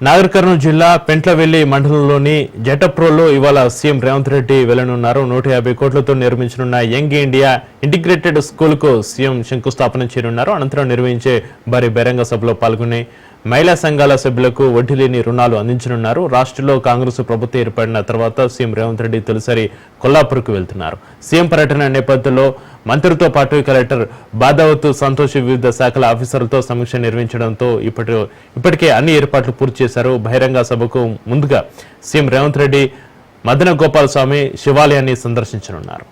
నాగర్ కర్నూలు జిల్లా పెంట్లవెల్లి మండలంలోని జటప్రోలో ఇవాళ సీఎం రేవంత్ రెడ్డి వెళ్లనున్నారు. 150 కోట్లతో నిర్మించనున్న యంగ్ ఇండియా ఇంటిగ్రేటెడ్ స్కూల్ కు సీఎం శంకుస్థాపన చేయనున్నారు. అనంతరం నిర్వహించే భారీ బహిరంగ సభలో పాల్గొని మహిళా సంఘాల సభ్యులకు వడ్డీ లేని రుణాలు అందించనున్నారు. రాష్ట్రంలో కాంగ్రెస్ ప్రభుత్వం ఏర్పడిన తర్వాత సీఎం రేవంత్ రెడ్డి తొలిసారి కొల్లాపూర్కు వెళ్తున్నారు. సీఎం పర్యటన నేపథ్యంలో మంత్రితో పాటు కలెక్టర్ బాదావత్ సంతోష్ వివిధ శాఖల ఆఫీసర్లతో సమీక్ష నిర్వహించడంతో ఇప్పటికే అన్ని ఏర్పాట్లు పూర్తి చేశారు. బహిరంగ సభకు ముందుగా సీఎం రేవంత్ రెడ్డి మదన గోపాల స్వామి శివాలయాన్ని సందర్శించనున్నారు.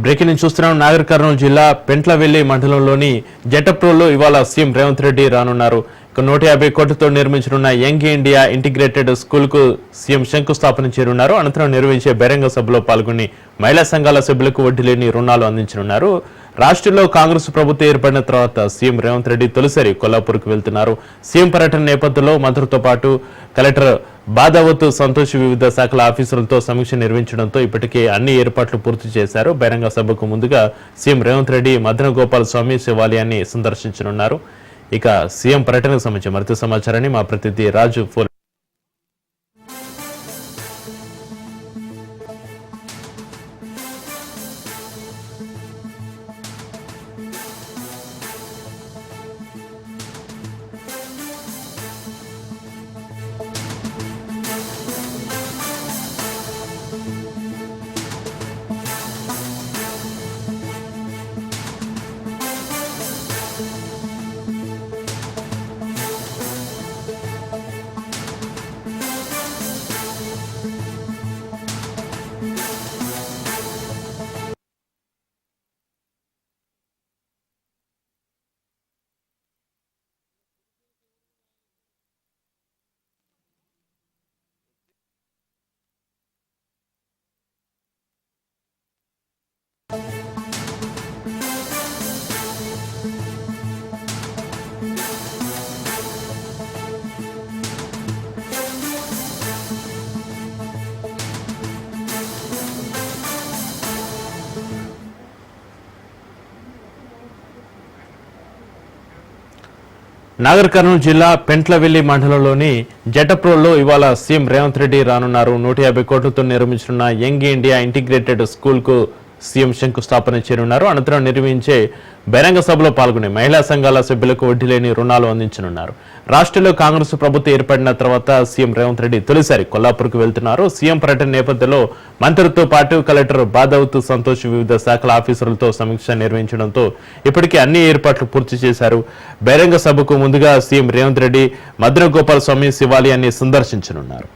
బ్రేకింగ్ న్యూస్ చూస్తున్నాం. నాగర్ కర్నూలు జిల్లా పెంట్లవెల్లి మండలంలోని జటప్రోలో ఇవాళ సీఎం రేవంత్ రెడ్డి రానున్నారు. 150 కోట్లతో నిర్మించనున్న యంగ్ ఇండియా ఇంటిగ్రేటెడ్ స్కూల్ కు సీఎం శంకుస్థాపన చేయనున్నారు. అనంతరం నిర్వహించే బహిరంగ సభలో పాల్గొని మహిళా సంఘాల సభ్యులకు వడ్డీ లేని రుణాలు అందించనున్నారు. రాష్ట్రంలో కాంగ్రెస్ ప్రభుత్వం ఏర్పడిన తర్వాత సీఎం రేవంత్ రెడ్డి తొలిసారి కొల్లాపూర్కు వెళ్తున్నారు. సీఎం పర్యటన నేపథ్యంలో మంత్రితో పాటు కలెక్టర్ బాదావత్ సంతోష్ వివిధ శాఖల ఆఫీసర్లతో సమీక్ష నిర్వహించడంతో ఇప్పటికే అన్ని ఏర్పాట్లు పూర్తి చేశారు. బహిరంగ సభకు ముందుగా సీఎం రేవంత్ రెడ్డి మదన గోపాల స్వామి శివాలయాన్ని సందర్శించనున్నారు. ఇక సీఎం పర్యటనకు సంబంధించి మరింత సమాచారాన్ని మా ప్రతినిధి రాజు ఫోన్ నాగర్ కర్నూలు జిల్లా పెంట్లవెల్లి మండలంలోని జటప్రోలో ఇవాళ సీఎం రేవంత్ రెడ్డి రానున్నారు. 150 కోట్లతో నిర్మించనున్న యంగ్ ఇండియా ఇంటిగ్రేటెడ్ స్కూల్ కు సీఎం శంకుస్థాపన చేయనున్నారు. అనంతరం నిర్వహించే బహిరంగ సభలో పాల్గొని మహిళా సంఘాల సభ్యులకు వడ్డీ లేని రుణాలు అందించనున్నారు. రాష్ట్రంలో కాంగ్రెస్ ప్రభుత్వం ఏర్పడిన తర్వాత సీఎం రేవంత్ రెడ్డి తొలిసారి కొల్లాపూర్కు వెళ్తున్నారు. సీఎం పర్యటన నేపథ్యంలో మంత్రితో పాటు కలెక్టర్ బాదావత్ సంతోష్ వివిధ శాఖల ఆఫీసర్లతో సమీక్ష నిర్వహించడంతో ఇప్పటికే అన్ని ఏర్పాట్లు పూర్తి చేశారు. బహిరంగ సభకు ముందుగా సీఎం రేవంత్ రెడ్డి మదన గోపాల స్వామి శివాలయాన్ని సందర్శించనున్నారు.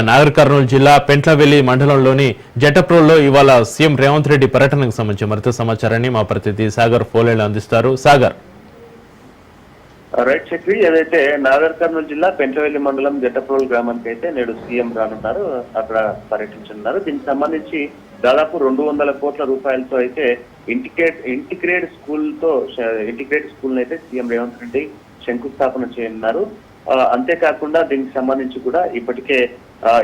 నాగర్ కర్నూలు జిల్లా పెంట్లవెల్లి మండలంలోని జటప్రోలో ఇవాళ సీఎం రేవంత్ రెడ్డి పర్యటనకు సంబంధించి మరింత సమాచారాన్ని మా ప్రతినిధి సాగర్ ఫోన్లైన్ అందిస్తారు. సాగర్. రైట్ చక్రి, ఏదైతే నాగర్ కర్నూలు జిల్లా పెంట్లవెల్లి మండలం జటప్రోల్ గ్రామానికి అయితే నేడు సీఎం రానున్నారు, అక్కడ పర్యటించనున్నారు. దీనికి సంబంధించి దాదాపు 200 కోట్ల రూపాయలతో అయితే ఇంటిగ్రేట్ స్కూల్ అయితే సీఎం రేవంత్ రెడ్డి శంకుస్థాపన చేయనున్నారు. అంతేకాకుండా దీనికి సంబంధించి కూడా ఇప్పటికే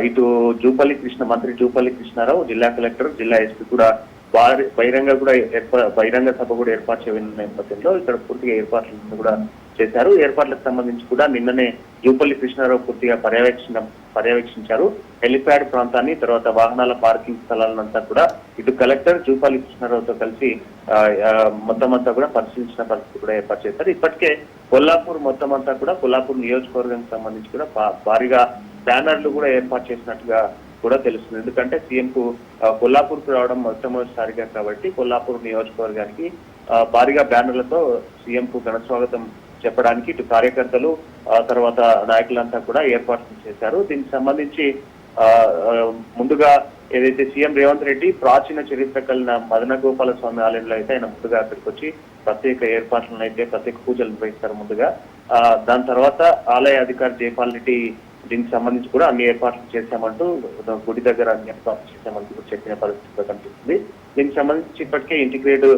ఇటు మంత్రి జూపల్లి కృష్ణారావు, జిల్లా కలెక్టర్, జిల్లా ఎస్పీ కూడా బహిరంగ సభ కూడా ఏర్పాటు చేయనున్న నేపథ్యంలో ఇక్కడ పూర్తిగా ఏర్పాట్లను కూడా చేశారు. ఏర్పాట్లకు సంబంధించి కూడా నిన్ననే జూపల్లి కృష్ణారావు పూర్తిగా పర్యవేక్షించారు. హెలిప్యాడ్ ప్రాంతాన్ని, తర్వాత వాహనాల పార్కింగ్ స్థలాలంతా కూడా ఇటు కలెక్టర్ జూపల్లి కృష్ణారావుతో కలిసి మొత్తం అంతా కూడా పరిశీలించిన పరిస్థితి కూడా ఏర్పాటు చేశారు. ఇప్పటికే కొల్లాపూర్ మొత్తం అంతా కూడా కొల్లాపూర్ నియోజకవర్గానికి సంబంధించి కూడా భారీగా బ్యానర్లు కూడా ఏర్పాటు చేసినట్టుగా కూడా తెలుస్తుంది. ఎందుకంటే సీఎం కు కొల్లాపూర్ కు రావడం మొట్టమొదటిసారిగా కాబట్టి కొల్లాపూర్ నియోజకవర్గానికి భారీగా బ్యానర్లతో సీఎం కు ఘన స్వాగతం చెప్పడానికి ఇటు కార్యకర్తలు తర్వాత నాయకులంతా కూడా ఏర్పాట్లు చేశారు. దీనికి సంబంధించి ముందుగా ఏదైతే సీఎం రేవంత్ రెడ్డి ప్రాచీన చరిత్ర కలిగిన మదన గోపాల స్వామి ఆలయంలో అయితే ఆయన ముందుగా అక్కడికి వచ్చి ప్రత్యేక ఏర్పాట్లను అయితే ప్రత్యేక పూజలు నిర్వహిస్తారు ముందుగా. దాని తర్వాత ఆలయ అధికారి జయపాల్ రెడ్డి దీనికి సంబంధించి కూడా అన్ని ఏర్పాట్లు చేశామంటూ గుడి దగ్గర అన్ని ఏర్పాట్లు చేశామంటూ చెప్పిన పరిస్థితి కనిపిస్తుంది. దీనికి సంబంధించి ఇప్పటికే ఇంటిగ్రేట్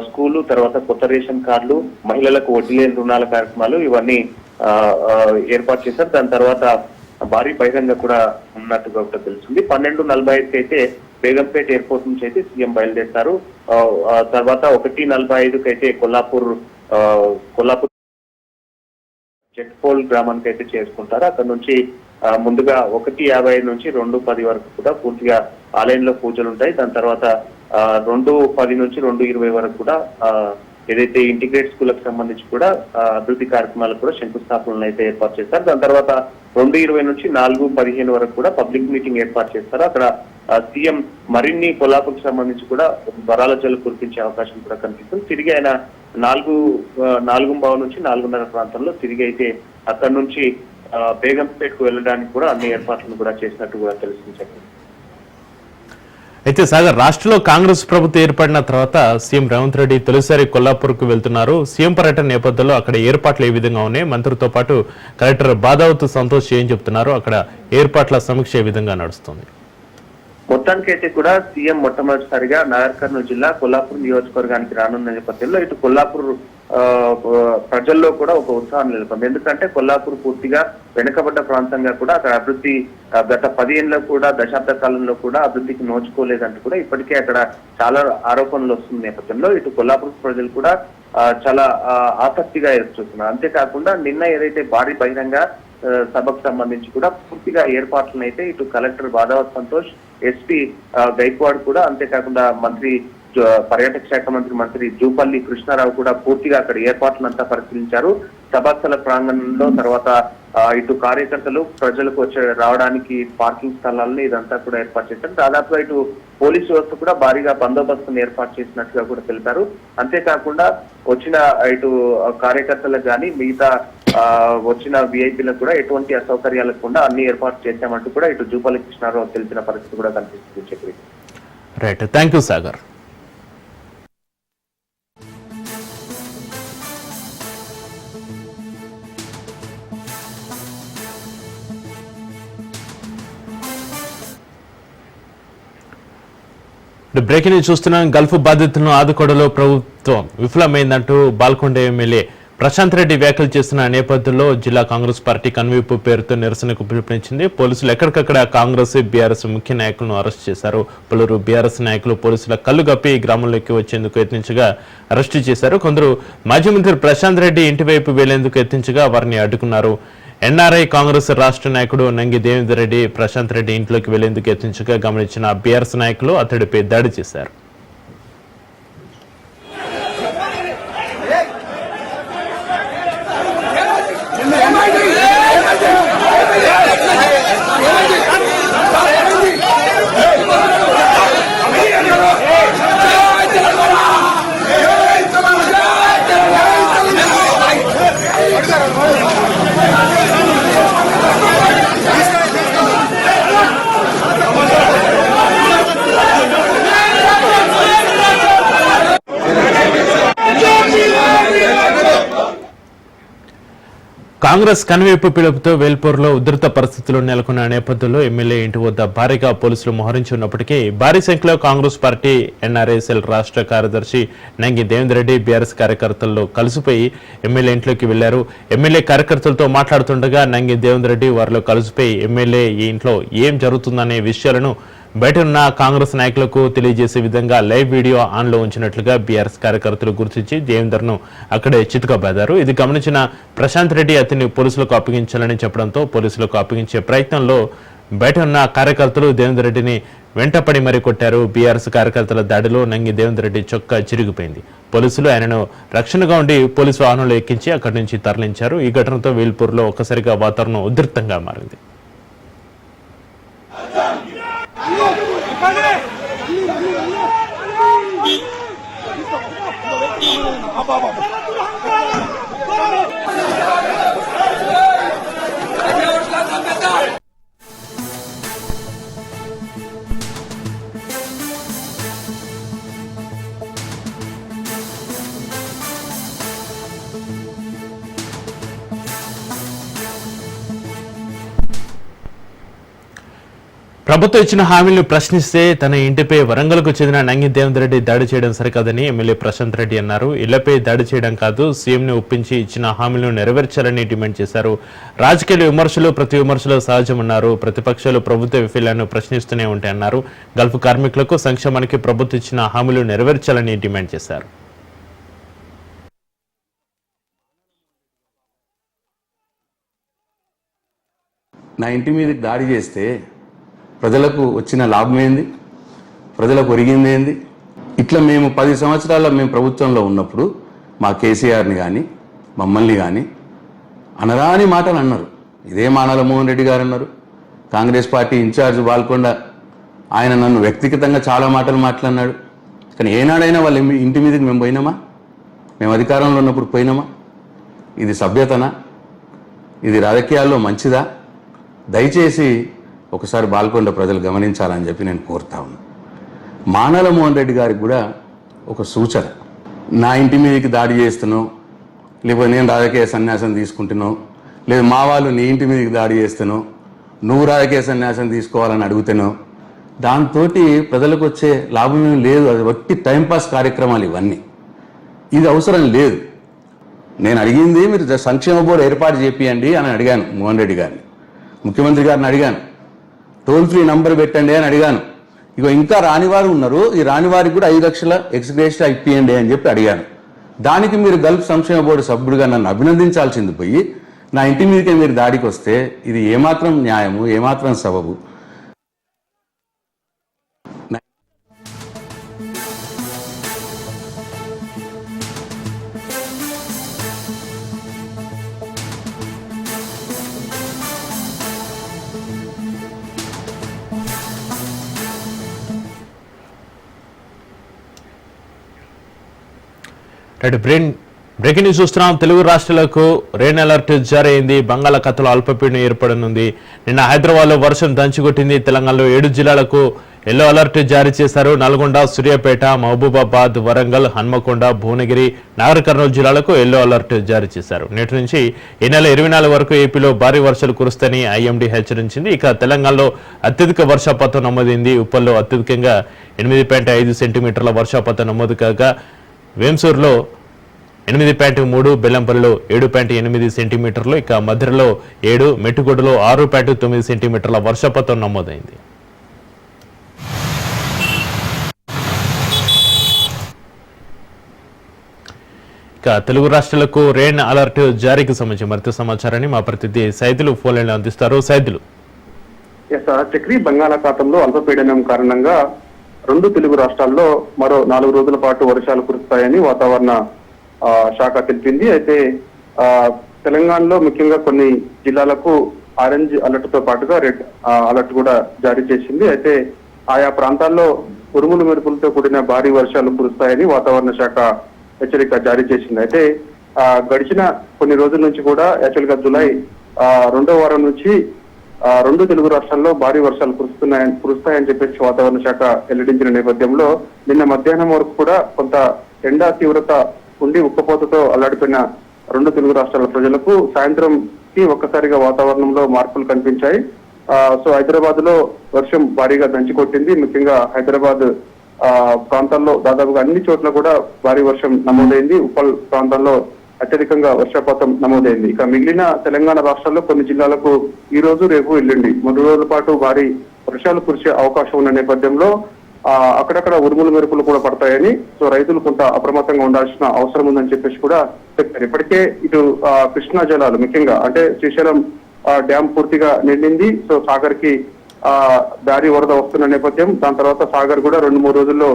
స్కూలు, తర్వాత కొత్త రేషన్ కార్డులు, మహిళలకు వడ్డీ లేని రుణాల కార్యక్రమాలు ఇవన్నీ ఏర్పాటు చేశారు. దాని తర్వాత భారీ బహిరంగ కూడా ఉన్నట్టుగా కూడా తెలుస్తుంది. 12:45 అయితే బేగంపేట ఎయిర్పోర్ట్ నుంచి అయితే సీఎం బయలుదేరుతారు. తర్వాత 1:45 అయితే కొల్లాపూర్ చెక్పోల్ గ్రామానికి అయితే చేసుకుంటారు. అక్కడ నుంచి ముందుగా 1:55 నుంచి 2:10 వరకు కూడా పూర్తిగా ఆలయంలో పూజలు ఉంటాయి. దాని తర్వాత 2:10 నుంచి 2:20 వరకు కూడా ఏదైతే ఇంటిగ్రేట్ స్కూళ్ళకి సంబంధించి కూడా అభివృద్ధి కార్యక్రమాలకు కూడా శంకుస్థాపనలు అయితే ఏర్పాటు చేస్తారు. దాని తర్వాత 2:20 నుంచి 4:15 వరకు కూడా పబ్లిక్ మీటింగ్ ఏర్పాటు చేస్తారు. అక్కడ సీఎం మరిన్ని కొల్లాపూర్కి సంబంధించి కూడా వరాల జల్లు కురిపించే అవకాశం కూడా కనిపిస్తుంది. తిరిగి ఆయన 4:15 నుంచి 4:30 ప్రాంతంలో తిరిగి అయితే అక్కడ నుంచి బేగంపేటకు వెళ్ళడానికి కూడా అన్ని ఏర్పాట్లను కూడా చేసినట్టు కూడా తెలుస్తుంది. అయితే సాగర్, రాష్ట్రంలో కాంగ్రెస్ ప్రభుత్వం ఏర్పడిన తర్వాత సీఎం రేవంత్ రెడ్డి తొలిసారి కొల్లాపూర్కు వెళ్తున్నారు. సీఎం పర్యటన నేపథ్యంలో అక్కడ ఏర్పాట్లు ఏ విధంగా ఉన్నాయి, మంత్రితో పాటు కలెక్టర్ బాదావత్ సంతోష్ ఏం చెప్తున్నారు, అక్కడ ఏర్పాట్ల సమీక్ష ఏ విధంగా నడుస్తుంది? మొత్తానికైతే కూడా సీఎం మొట్టమొదటిసారిగా నాగర్ కర్నూలు జిల్లా కొల్లాపూర్ నియోజకవర్గానికి రానున్న నేపథ్యంలో ఇటు కొల్లాపూర్ ప్రజల్లో కూడా ఒక ఉత్సాహం నెలకొంది. ఎందుకంటే కొల్లాపూర్ పూర్తిగా వెనుకబడ్డ ప్రాంతంగా కూడా అక్కడ అభివృద్ధి గత 10 ఏళ్ళలో కూడా దశాబ్ద కాలంలో కూడా అభివృద్ధికి నోచుకోలేదంటూ కూడా ఇప్పటికే అక్కడ చాలా ఆరోపణలు వస్తున్న నేపథ్యంలో ఇటు కొల్లాపూర్ ప్రజలు కూడా చాలా ఆసక్తిగా ఎదురుచూస్తున్నారు. అంతేకాకుండా నిన్న ఏదైతే భారీ బహిరంగ సభకు సంబంధించి కూడా పూర్తిగా ఏర్పాట్లను అయితే ఇటు కలెక్టర్ బాదావత్ సంతోష్, ఎస్పీ గైక్వాడ్ కూడా, అంతేకాకుండా పర్యాటక శాఖ మంత్రి జూపల్లి కృష్ణారావు కూడా పూర్తిగా అక్కడ ఏర్పాట్లంతా పరిశీలించారు. సభాస్థల ప్రాంగణంలో తర్వాత ఇటు కార్యకర్తలు ప్రజలకు రావడానికి పార్కింగ్ స్థలాలను ఇదంతా కూడా ఏర్పాటు చేశారు. దాదాపుగా ఇటు పోలీసు వ్యవస్థ కూడా భారీగా బందోబస్తును ఏర్పాటు చేసినట్టుగా కూడా తెలిపారు. అంతేకాకుండా వచ్చిన ఇటు కార్యకర్తలకు కానీ మిగతా వచ్చిన విఐపీలకు కూడా ఎటువంటి అసౌకర్యాలకు కూడా అన్ని ఏర్పాటు చేశామంటూ కూడా ఇటు జూపల్లి కృష్ణారావు తెలిసిన పరిస్థితి కూడా కనిపిస్తుంది. చెప్పి right, thank you Sagar. Breaking news చూస్తున్నాం. గల్ఫ్ బాధితులను ఆదుకోవడంలో ప్రభుత్వం విఫలమైందంటూ బాల్కొండ ఎమ్మెల్యే ప్రశాంత్ రెడ్డి వ్యాఖ్యలు చేస్తున్న నేపథ్యంలో జిల్లా కాంగ్రెస్ పార్టీ కన్వీపు పేరుతో నిరసనకు పిలుపునిచ్చింది. పోలీసులు ఎక్కడికక్కడ కాంగ్రెస్, బీఆర్ఎస్ ముఖ్య నాయకులను అరెస్ట్ చేశారు. పలువురు బీఆర్ఎస్ నాయకులు పోలీసుల కళ్ళు గప్పి గ్రామంలోకి వచ్చేందుకు యత్నించగా అరెస్టు చేశారు. కొందరు మాజీ మంత్రి ప్రశాంత్ రెడ్డి ఇంటి వైపు వెళ్లేందుకు యత్నించగా వారిని అడ్డుకున్నారు. ఎన్ఆర్ఐ కాంగ్రెస్ రాష్ట్ర నాయకుడు నంగి దేవేందర్ రెడ్డి ప్రశాంత్ రెడ్డి ఇంట్లోకి వెళ్లేందుకు యత్నించగా గమనించిన బీఆర్ఎస్ నాయకులు అతడిపై దాడి చేశారు. కాంగ్రెస్ కనువిప్పు పిలుపుతో వేల్పూర్లో ఉధృత పరిస్థితులు నెలకొన్న నేపథ్యంలో ఎమ్మెల్యే ఇంటి వద్ద భారీగా పోలీసులు మోహరించి ఉన్నప్పటికీ భారీ సంఖ్యలో కాంగ్రెస్ పార్టీ ఎన్ఆర్ఐఎస్ఎల్ రాష్ట్ర కార్యదర్శి నంగి దేవేందర్ రెడ్డి బీఆర్ఎస్ కార్యకర్తల్లో కలిసిపోయి ఎమ్మెల్యే ఇంట్లోకి వెళ్లారు. ఎమ్మెల్యే కార్యకర్తలతో మాట్లాడుతుండగా నంగి దేవేందర్ రెడ్డి వారిలో కలిసిపోయి ఎమ్మెల్యే ఈ ఇంట్లో ఏం జరుగుతుందనే విషయాలను బయట ఉన్న కాంగ్రెస్ నాయకులకు తెలియజేసే విధంగా లైవ్ వీడియో ఆన్లో ఉంచినట్లుగా బీఆర్ఎస్ కార్యకర్తలు గుర్తించి దేవేందర్ను అక్కడే చితకబాదారు. ఇది గమనించిన ప్రశాంత్ రెడ్డి అతన్ని పోలీసులకు అప్పగించాలని చెప్పడంతో పోలీసులకు అప్పగించే ప్రయత్నంలో బయట ఉన్న కార్యకర్తలు దేవేందర్ రెడ్డిని వెంటపడి మరీ కొట్టారు. బీఆర్ఎస్ కార్యకర్తల దాడిలో నంగి దేవేందర్ రెడ్డి చొక్కా చిరిగిపోయింది. పోలీసులు ఆయనను రక్షణగా ఉండి పోలీసు వాహనంలో ఎక్కించి అక్కడి నుంచి తరలించారు. ఈ ఘటనతో వేల్పూర్లో ఒక్కసారిగా వాతావరణం ఉధృతంగా మారింది. ప్రభుత్వం ఇచ్చిన హామీలను ప్రశ్నిస్తే తన ఇంటిపై వరంగల్కు చెందిన నంగి దేవేందర్ రెడ్డి దాడి చేయడం సరికాదని ఎమ్మెల్యే ప్రశాంత్ రెడ్డి అన్నారు. ఇళ్లపై దాడి చేయడం కాదు, సీఎంని ఒప్పించి ఇచ్చిన హామీలను నెరవేర్చాలని డిమాండ్ చేశారు. రాజకీయ విమర్శలు ప్రతి విమర్శలు సహజమన్నారు. ప్రతిపక్షాలు ప్రభుత్వ వైఫల్యాన్ని ప్రశ్నిస్తూనే ఉంటాయన్నారు. గల్ఫ్ కార్మికులకు సంక్షేమానికి ప్రభుత్వం ఇచ్చిన హామీలు నెరవేర్చాలని డిమాండ్ చేశారు. నా ఇంటి మీదకి దాడి చేస్తే ప్రజలకు వచ్చిన లాభం ఏంది, ప్రజలకు ఒరిగింది ఏంది? ఇట్లా మేము 10 సంవత్సరాల మేము ప్రభుత్వంలో ఉన్నప్పుడు మా కేసీఆర్ని కానీ మమ్మల్ని కానీ అనరాని మాటలు అన్నారు. ఇదే మానాల మోహన్ రెడ్డి గారు అన్నారు. కాంగ్రెస్ పార్టీ ఇన్ఛార్జ్ బాల్కొండ ఆయన నన్ను వ్యక్తిగతంగా చాలా మాటలు మాట్లాడినాడు. కానీ ఏనాడైనా వాళ్ళ ఇంటి మీదకి మేము పోయినామా? మేము అధికారంలో ఉన్నప్పుడు పోయినామా? ఇది సభ్యతనా? ఇది రాజకీయాల్లో మంచిదా? దయచేసి ఒకసారి బాల్కొండ ప్రజలు గమనించాలని చెప్పి నేను కోరుతా ఉన్నాను. మానాల మోహన్ రెడ్డి గారికి కూడా ఒక సూచన, నా ఇంటి మీదకి దాడి చేస్తున్నావు, లేకపోతే నేను రాజకీయ సన్యాసం తీసుకుంటున్నావు, లేదు మా వాళ్ళు నీ ఇంటి మీదకి దాడి చేస్తున్నావు, నువ్వు రాజకీయ సన్యాసం తీసుకోవాలని అడుగుతున్నావు, దాంతో ప్రజలకు వచ్చే లాభం ఏం లేదు. అది వట్టి టైంపాస్ కార్యక్రమాలు ఇవన్నీ. ఇది అవసరం లేదు. నేను అడిగింది మీరు సంక్షేమ బోర్డు ఏర్పాటు చేపియండి అని అడిగాను మోహన్ రెడ్డి గారిని. ముఖ్యమంత్రి గారిని అడిగాను, టోల్ ఫ్రీ నంబర్ పెట్టండి అని అడిగాను. ఇగో ఇంకా రానివారు ఉన్నారు, ఈ రానివారికి కూడా 5 లక్షల ఎక్స్గ్రేషియా ఇప్పియండి అని చెప్పి అడిగాను. దానికి మీరు గల్ఫ్ సంక్షేమ బోర్డు సభ్యుడిగా నన్ను అభినందించాల్సింది పోయి నా ఇంటి మీదకే మీరు దాడికి వస్తే ఇది ఏమాత్రం న్యాయము, ఏమాత్రం సబబు? బ్రేకింగ్ న్యూస్ చూస్తున్నాం. తెలుగు రాష్ట్రాలకు రెయిన్ అలర్ట్ జారీ అయింది. బంగాళాఖాతంలో అల్పపీడనం ఏర్పడనుంది. నిన్న హైదరాబాద్లో వర్షం దంచుకొట్టింది. తెలంగాణలో 7 జిల్లాలకు ఎల్లో అలర్ట్ జారీ చేశారు. నల్గొండ, సూర్యాపేట, మహబూబాబాద్, వరంగల్, హన్మకొండ, భువనగిరి, నాగర్ కర్నూలు జిల్లాలకు ఎల్లో అలర్ట్ జారీ చేశారు. నేటి నుంచి ఈ నెల 24 వరకు ఏపీలో భారీ వర్షాలు కురుస్తాయని ఐఎండీ హెచ్చరించింది. ఇక తెలంగాణలో అత్యధిక వర్షపాతం నమోదైంది. ఉప్పల్లో అత్యధికంగా 8.5 సెంటీమీటర్ల వర్షపాతం నమోదు కాగా వేంసూరులో 8.3, బెల్లంపల్లిలో 7.8 సెంటీమీటర్లు, ఇక మధ్యలో 7, మెట్టుగొడ్డలో 6.9 సెంటీమీటర్ల వర్షపాతం నమోదైంది. ఇక తెలుగు రాష్ట్రాలకు రెయిన్ అలర్ట్ జారీకి సంబంధించి మరింత సమాచారాన్ని మా ప్రతినిధి సైదులు ఫోన్ లైన్లో అందిస్తారు. సైదులు. చక్రీ బంగాళాఖాతంలో అల్పపీడనం కారణంగా 2 తెలుగు రాష్ట్రాల్లో మరో 4 రోజుల పాటు వర్షాలు కురుస్తాయని వాతావరణ శాఖ తెలిపింది. అయితే తెలంగాణలో ముఖ్యంగా కొన్ని జిల్లాలకు ఆరెంజ్ అలర్ట్ తో పాటుగా రెడ్ అలర్ట్ కూడా జారీ చేసింది. అయితే ఆయా ప్రాంతాల్లో ఉరుములు మెరుపులతో కూడిన భారీ వర్షాలు కురుస్తాయని వాతావరణ శాఖ హెచ్చరిక జారీ చేసింది. అయితే గడిచిన కొన్ని రోజుల నుంచి కూడా యాక్చువల్ గా జూలై 2వ వారం నుంచి 2 తెలుగు రాష్ట్రాల్లో భారీ వర్షాలు కురుస్తాయని చెప్పేసి వాతావరణ శాఖ వెల్లడించిన నేపథ్యంలో నిన్న మధ్యాహ్నం వరకు కూడా కొంత ఎండా తీవ్రత ఉండి ఉక్కపోతతో అల్లాడిపోయిన 2 తెలుగు రాష్ట్రాల ప్రజలకు సాయంత్రం కి ఒక్కసారిగా వాతావరణంలో మార్పులు కనిపించాయి. సో హైదరాబాద్ లో వర్షం భారీగా దంచికొట్టింది. ముఖ్యంగా హైదరాబాద్ ప్రాంతాల్లో దాదాపుగా అన్ని చోట్ల కూడా భారీ వర్షం నమోదైంది. ఉప్పల్ ప్రాంతాల్లో అత్యధికంగా వర్షపాతం నమోదైంది. ఇక మిగిలిన తెలంగాణ రాష్ట్రాల్లో కొన్ని జిల్లాలకు ఈ రోజు, రేపు, ఎల్లుండి 3 రోజుల పాటు భారీ వర్షాలు కురిసే అవకాశం ఉన్న నేపథ్యంలో అక్కడక్కడ ఉరుములు మెరుపులు కూడా పడతాయని, సో రైతులు కొంత అప్రమత్తంగా ఉండాల్సిన అవసరం ఉందని చెప్పేసి కూడా చెప్పారు. ఇప్పటికే ఇటు కృష్ణా జలాలు ముఖ్యంగా అంటే శ్రీశైలం డ్యాం పూర్తిగా నిండింది. సో సాగర్ కి భారీ వరద వస్తున్న నేపథ్యం, దాని తర్వాత సాగర్ కూడా 2-3 రోజుల్లో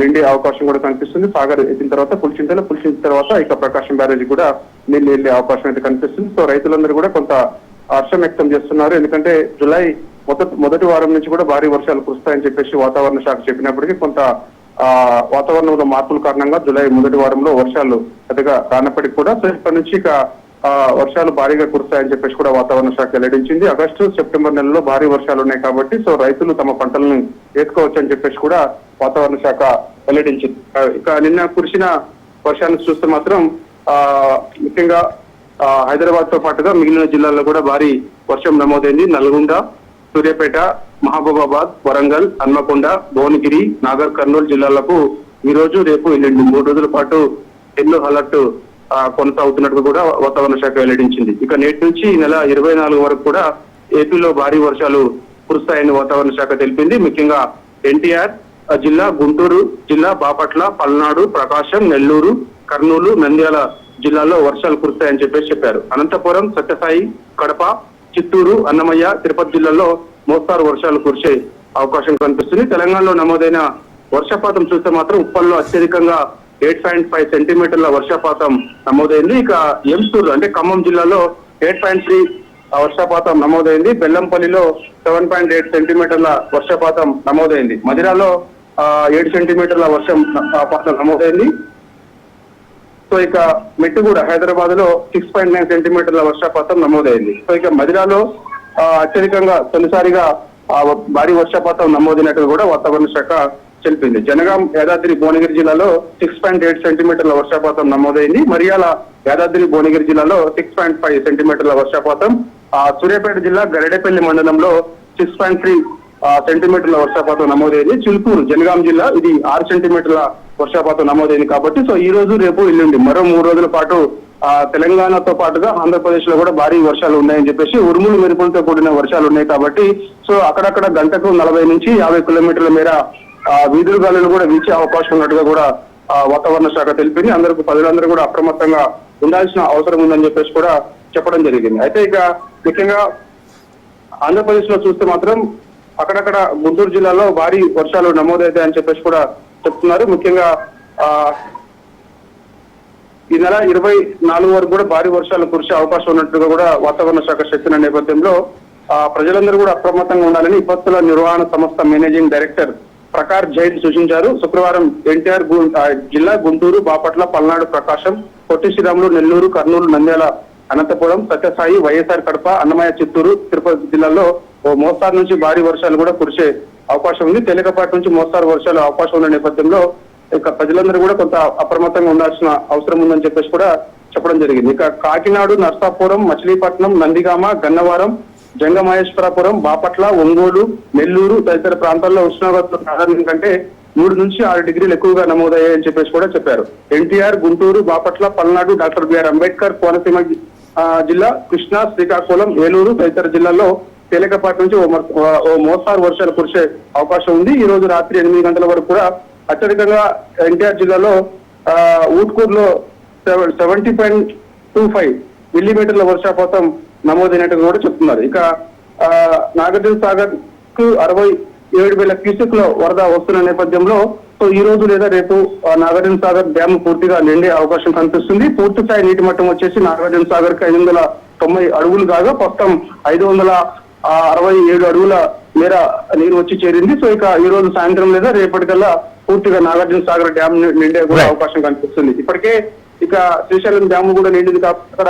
నిండే అవకాశం కూడా కనిపిస్తుంది. సాగర్ ఎత్తిన తర్వాత పులిచిన తర్వాత ఇక ప్రకాశం బ్యారేజ్ కూడా నీళ్ళు వెళ్లే అవకాశం అయితే కనిపిస్తుంది. సో రైతులందరూ కూడా కొంత హర్షం వ్యక్తం చేస్తున్నారు. ఎందుకంటే జూలై మొదటి వారం నుంచి కూడా భారీ వర్షాలు కురుస్తాయని చెప్పేసి వాతావరణ శాఖ చెప్పినప్పటికీ కొంత వాతావరణంలో మార్పుల కారణంగా జూలై మొదటి వారంలో వర్షాలు పెద్దగా రానప్పటికీ కూడా సో ఇప్పటి నుంచి ఇక వర్షాలు భారీగా కురుస్తాయని చెప్పేసి కూడా వాతావరణ శాఖ వెల్లడించింది. ఆగస్టు, సెప్టెంబర్ నెలలో భారీ వర్షాలు ఉన్నాయి కాబట్టి సో రైతులు తమ పంటలను వేసుకోవచ్చు అని చెప్పేసి కూడా వాతావరణ శాఖ వెల్లడించింది. ఇక నిన్న కురిసిన వర్షాన్ని చూస్తే మాత్రం ముఖ్యంగా హైదరాబాద్ తో పాటుగా మిగిలిన జిల్లాల్లో కూడా భారీ వర్షం నమోదైంది. నల్గొండ, సూర్యాపేట, మహబూబాబాద్, వరంగల్, హన్మకొండ, భువనగిరి, నాగర్ కర్నూలు జిల్లాలకు ఈ రోజు, రేపు, ఎల్లుండి 3 రోజుల పాటు ఎల్లో అలర్ట్ కొనసాగుతున్నట్టు కూడా వాతావరణ శాఖ వెల్లడించింది. ఇక నేటి నుంచి ఈ నెల 24 వరకు కూడా ఏపీలో భారీ వర్షాలు కురుస్తాయని వాతావరణ శాఖ తెలిపింది. ముఖ్యంగా ఎన్టీఆర్ జిల్లా, గుంటూరు జిల్లా, బాపట్ల, పల్నాడు, ప్రకాశం, నెల్లూరు, కర్నూలు, నంద్యాల జిల్లాల్లో వర్షాలు కురుస్తాయని చెప్పారు. అనంతపురం, సత్యసాయి, కడప, చిత్తూరు, అన్నమయ్య, తిరుపతి జిల్లాల్లో మోస్తారు వర్షాలు కురిసే అవకాశం కనిపిస్తుంది. తెలంగాణలో నమోదైన వర్షపాతం చూస్తే మాత్రం ఉప్పల్లో అత్యధికంగా 8.5 సెంటీమీటర్ల వర్షపాతం నమోదైంది. ఇక ఎంసూరు అంటే ఖమ్మం జిల్లాలో 8.3 వర్షపాతం నమోదైంది. బెల్లంపల్లిలో 7.8 సెంటీమీటర్ల వర్షపాతం నమోదైంది. మదిరాలో 7 సెంటీమీటర్ల వర్షపాతం నమోదైంది. సో ఇక మెట్టుగూడ హైదరాబాద్ లో 6.9 సెంటీమీటర్ల వర్షపాతం నమోదైంది. సో ఇక మదిరాలో అత్యధికంగా తొలిసారిగా భారీ వర్షపాతం నమోదైనట్టు కూడా వాతావరణ శాఖ తెలిపింది. జనగాం, యాదాద్రి భువనగిరి జిల్లాలో 6.8 సెంటీమీటర్ల వర్షపాతం నమోదైంది. మరియాల, యాదాద్రి భువనగిరి జిల్లాలో 6.5 సెంటీమీటర్ల వర్షపాతం. సూర్యాపేట జిల్లా గరిడేపల్లి మండలంలో 6.3 సెంటీమీటర్ల వర్షపాతం నమోదైంది. చిలుకూరు, జనగాం జిల్లా ఇది 6 సెంటీమీటర్ల వర్షపాతం నమోదైంది. కాబట్టి సో ఈ రోజు, రేపు, ఎల్లుండి మరో 3 రోజుల పాటు తెలంగాణతో పాటుగా ఆంధ్రప్రదేశ్ లో కూడా భారీ వర్షాలు ఉన్నాయని చెప్పేసి, ఉరుములు మెరుపులతో కూడిన వర్షాలు ఉన్నాయి. కాబట్టి సో అక్కడక్కడ గంటకు 40 నుంచి 50 కిలోమీటర్ల మేర వీధుల గాలులు కూడా వీచే అవకాశం ఉన్నట్టుగా కూడా వాతావరణ శాఖ తెలిపింది. ప్రజలందరూ కూడా అప్రమత్తంగా ఉండాల్సిన అవసరం ఉందని చెప్పేసి కూడా చెప్పడం జరిగింది. అయితే ఇక ముఖ్యంగా ఆంధ్రప్రదేశ్ లో చూస్తే మాత్రం అక్కడక్కడ గుంటూరు జిల్లాలో భారీ వర్షాలు నమోదవుతాయని చెప్పేసి కూడా చెప్తున్నారు. ముఖ్యంగా ఈ నెల 24 వరకు కూడా భారీ వర్షాలు కురిసే అవకాశం ఉన్నట్టుగా కూడా వాతావరణ శాఖ చెప్పిన నేపథ్యంలో ప్రజలందరూ కూడా అప్రమత్తంగా ఉండాలని విపత్తుల నిర్వహణ సంస్థ మేనేజింగ్ డైరెక్టర్ ప్రకార్ జైన్ సూచించారు. శుక్రవారం ఎన్టీఆర్ జిల్లా, గుంటూరు, బాపట్ల, పల్నాడు, ప్రకాశం, పొట్టి శ్రీరాములు, నెల్లూరు, కర్నూలు, నంద్యాల, అనంతపురం, సత్యసాయి, వైఎస్ఆర్ కడప, అన్నమయ్య, చిత్తూరు, తిరుపతి జిల్లాల్లో ఓ మోస్తారు నుంచి భారీ వర్షాలు కూడా కురిసే అవకాశం ఉంది. తేలికపాటి నుంచి మోస్తారు వర్షాలు అవకాశం ఉన్న నేపథ్యంలో ఇక ప్రజలందరూ కూడా కొంత అప్రమత్తంగా ఉండాల్సిన అవసరం ఉందని చెప్పేసి కూడా చెప్పడం జరిగింది. ఇక కాకినాడ, నర్సాపురం, మచిలీపట్నం, నందిగామ, గన్నవరం, జంగమహేశ్వరపురం, బాపట్ల, ఒంగోలు, నెల్లూరు తదితర ప్రాంతాల్లో ఉష్ణోగ్రతలు సాధారణం కంటే 3 నుంచి 6 డిగ్రీలు ఎక్కువగా నమోదయ్యాయని చెప్పేసి కూడా చెప్పారు. ఎన్టీఆర్, గుంటూరు, బాపట్ల, పల్నాడు, డాక్టర్ బిఆర్ అంబేద్కర్ కోనసీమ జిల్లా, కృష్ణా, శ్రీకాకుళం, ఏలూరు తదితర జిల్లాల్లో తేలికపాటి నుంచి ఓ మోస్తారు వర్షాలు కురిసే అవకాశం ఉంది. ఈ రోజు రాత్రి 8 గంటల వరకు కూడా అత్యధికంగా ఎన్టీఆర్ జిల్లాలో ఊట్కూరులో 70.25 మిల్లీమీటర్ల వర్షపాతం నమోదైనట్టు కూడా చెప్తున్నారు. ఇక నాగార్జున సాగర్ కు 67,000 క్యూసెక్ల వరద వస్తున్న నేపథ్యంలో సో ఈ రోజు లేదా రేపు నాగార్జున సాగర్ డ్యామ్ పూర్తిగా నిండే అవకాశం కనిపిస్తుంది. పూర్తి స్థాయి నీటి మట్టం వచ్చేసి నాగార్జున సాగర్ కి 590 అడుగులు కాగా ప్రస్తుతం 567 అడుగుల మేర నీరు వచ్చి చేరింది. సో ఇక ఈ రోజు సాయంత్రం లేదా రేపటికల్లా పూర్తిగా నాగార్జున సాగర్ డ్యామ్ నిండే కూడా అవకాశం కనిపిస్తుంది. ఇప్పటికే ఇక శ్రీశైలం డ్యామ్ కూడా నిండింది. అక్కడ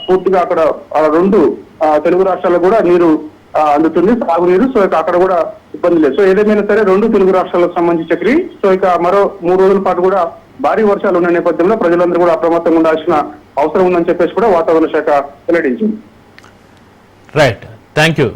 పూర్తిగా అక్కడ 2 తెలుగు రాష్ట్రాలకు కూడా నీరు అందుతుంది, సాగునీరు. సో ఇక అక్కడ కూడా ఇబ్బంది లేదు. సో ఏదేమైనా సరే 2 తెలుగు రాష్ట్రాలకు సంబంధించి చక్రి. సో ఇక మరో 3 రోజుల పాటు కూడా భారీ వర్షాలు ఉన్న నేపథ్యంలో ప్రజలందరూ కూడా అప్రమత్తంగా ఉండాల్సిన అవసరం ఉందని చెప్పేసి కూడా వాతావరణ శాఖ వెల్లడించింది. Right, thank you.